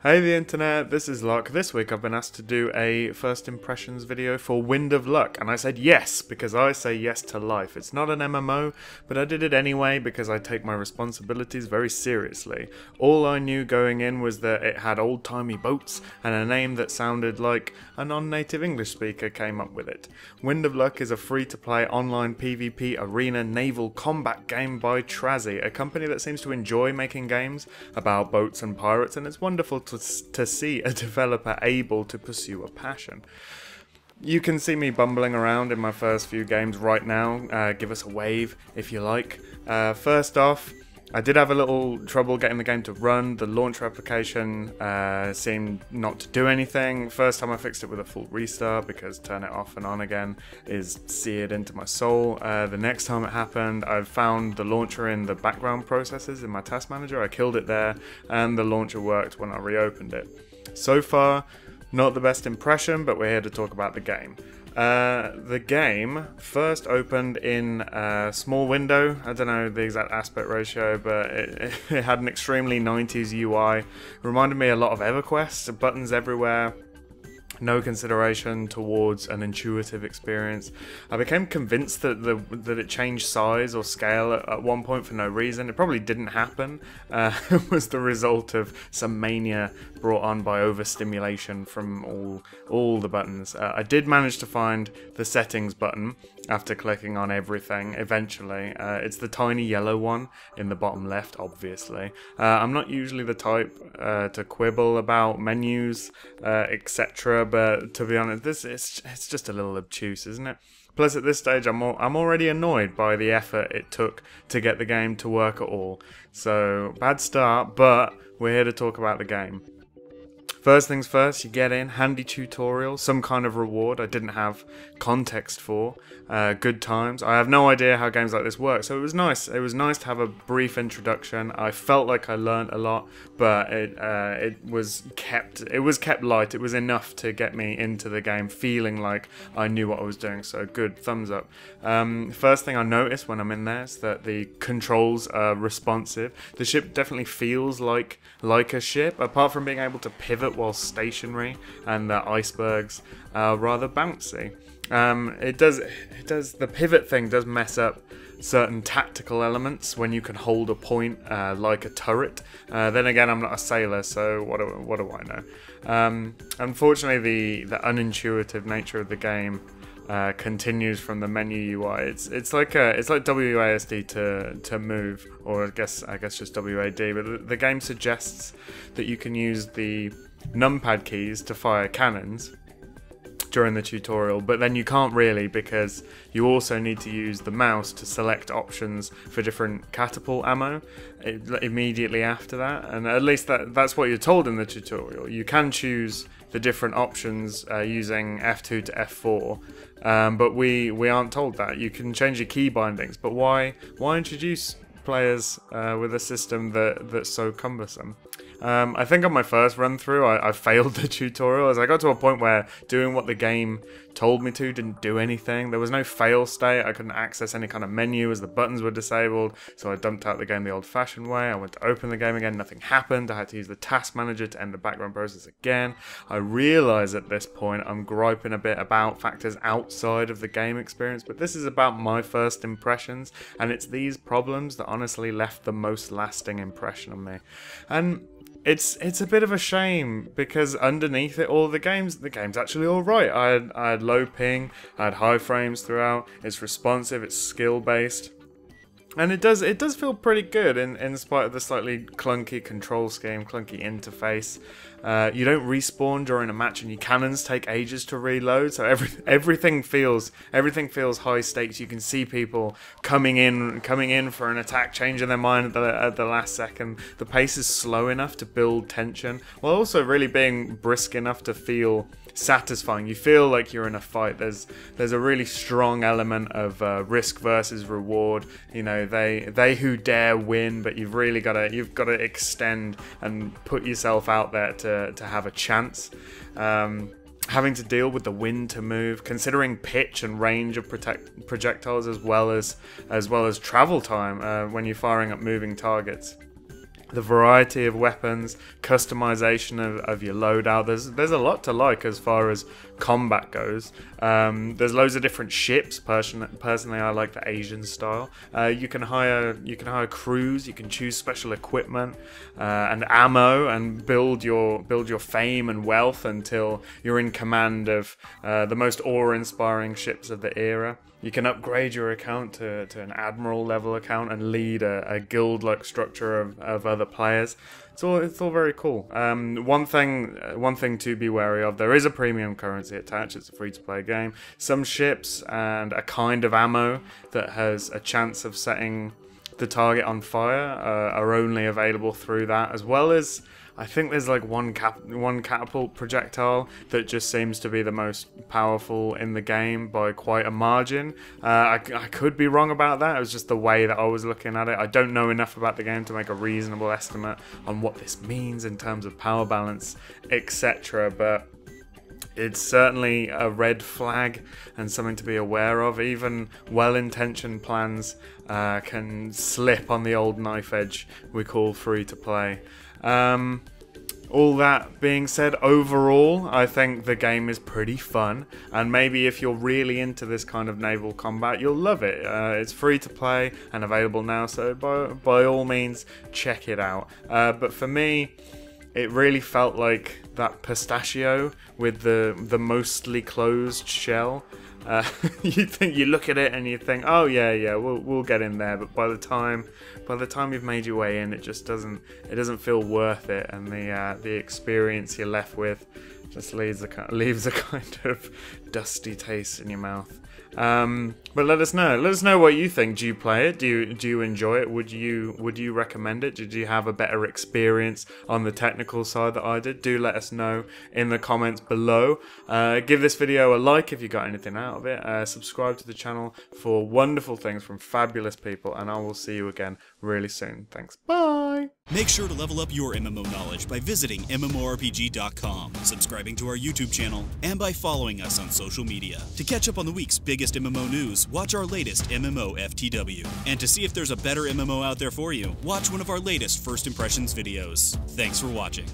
Hey the internet, this is Lock. This week I've been asked to do a first impressions video for Wind of Luck, and I said yes, because I say yes to life. It's not an MMO, but I did it anyway because I take my responsibilities very seriously. All I knew going in was that it had old-timey boats, and a name that sounded like a non-native English speaker came up with it. Wind of Luck is a free-to-play online PvP arena naval combat game by Trazy, a company that seems to enjoy making games about boats and pirates, and it's wonderful to see a developer able to pursue a passion. You can see me bumbling around in my first few games right now. Give us a wave if you like. First off, I did have a little trouble getting the game to run. The launcher application seemed not to do anything. First time I fixed it with a full restart because turn it off and on again is seared into my soul. The next time it happened, I found the launcher in the background processes in my task manager. I killed it there and the launcher worked when I reopened it. So far, not the best impression, but we're here to talk about the game. The game first opened in a small window. I don't know the exact aspect ratio, but it had an extremely 90s UI. It reminded me a lot of EverQuest, buttons everywhere. No consideration towards an intuitive experience. I became convinced that it changed size or scale at one point for no reason. It probably didn't happen. It was the result of some mania brought on by overstimulation from all the buttons. I did manage to find the settings button after clicking on everything eventually. It's the tiny yellow one in the bottom left, obviously. I'm not usually the type to quibble about menus, etc., but to be honest, it's just a little obtuse, isn't it? Plus, at this stage, I'm already annoyed by the effort it took to get the game to work at all. So, bad start, but we're here to talk about the game. First things first, you get in, handy tutorial, some kind of reward I didn't have context for, good times. I have no idea how games like this work, so it was nice. It was nice to have a brief introduction. I felt like I learned a lot, but it was kept light. It was enough to get me into the game feeling like I knew what I was doing, so good, thumbs up. First thing I noticed when I'm in there is that the controls are responsive. The ship definitely feels like a ship, apart from being able to pivot while stationary, and the icebergs are rather bouncy. The pivot thing does mess up certain tactical elements when you can hold a point like a turret. Then again, I'm not a sailor, so what do I know? Unfortunately, the unintuitive nature of the game continues from the menu UI. It's like WASD to move, or I guess just WAD. But the game suggests that you can use the numpad keys to fire cannons during the tutorial, but then you can't really, because you also need to use the mouse to select options for different catapult ammo immediately after that, and at least that's what you're told in the tutorial. You can choose the different options using F2 to F4, but we aren't told that. You can change your key bindings, but why introduce players with a system that's so cumbersome? I think on my first run through I failed the tutorial, as I got to a point where doing what the game told me to didn't do anything. There was no fail state. I couldn't access any kind of menu as the buttons were disabled, so I dumped out the game the old-fashioned way. I went to open the game again, nothing happened. I had to use the task manager to end the background process again. I realise at this point I'm griping a bit about factors outside of the game experience, but this is about my first impressions, and it's these problems that honestly left the most lasting impression on me. And it's a bit of a shame, because underneath it all, the game's actually alright. I had low ping, I had high frames throughout, it's responsive, it's skill based. And it does feel pretty good in spite of the slightly clunky control scheme, clunky interface. You don't respawn during a match, and your cannons take ages to reload. So everything feels high stakes. You can see people coming in for an attack, changing their mind at the last second. The pace is slow enough to build tension, while also really being brisk enough to feel satisfying. You feel like you're in a fight. There's a really strong element of risk versus reward. You know, they who dare win, but you've got to extend and put yourself out there to have a chance. Having to deal with the wind to move, considering pitch and range of projectiles, as well as travel time when you're firing at moving targets. the variety of weapons, customization of your loadout. There's a lot to like as far as combat goes. There's loads of different ships. Personally, I like the Asian style. You can hire crews. You can choose special equipment and ammo, and build your fame and wealth until you're in command of the most awe-inspiring ships of the era. You can upgrade your account to an admiral level account and lead a guild-like structure of other players. It's all very cool. One thing to be wary of: there is a premium currency attached. It's a free-to-play game. Some ships and a kind of ammo that has a chance of setting the target on fire are only available through that, as well as I think there's like one catapult projectile that just seems to be the most powerful in the game by quite a margin. I could be wrong about that. It was just the way that I was looking at it. I don't know enough about the game to make a reasonable estimate on what this means in terms of power balance, etc. But it's certainly a red flag and something to be aware of. Even well-intentioned plans can slip on the old knife edge we call free to play. All that being said, overall, I think the game is pretty fun, and maybe if you're really into this kind of naval combat, you'll love it. It's free to play and available now, so by all means, check it out. But for me, it really felt like that pistachio with the mostly closed shell. You look at it and you think, oh yeah, we'll get in there, but by the time you've made your way in, it just doesn't feel worth it, and the experience you're left with just leaves a kind of dusty taste in your mouth. But let us know what you think. Do you play it? Do you enjoy it? Would you recommend it? Did you have a better experience on the technical side that I did? Do let us know in the comments below. Give this video a like if you got anything out of it. Subscribe to the channel for wonderful things from fabulous people, and I will see you again really soon. Thanks. Bye. Make sure to level up your MMO knowledge by visiting MMORPG.com, subscribing to our YouTube channel, and by following us on social media. To catch up on the week's biggest MMO news, watch our latest MMO FTW. And to see if there's a better MMO out there for you, watch one of our latest First Impressions videos. Thanks for watching.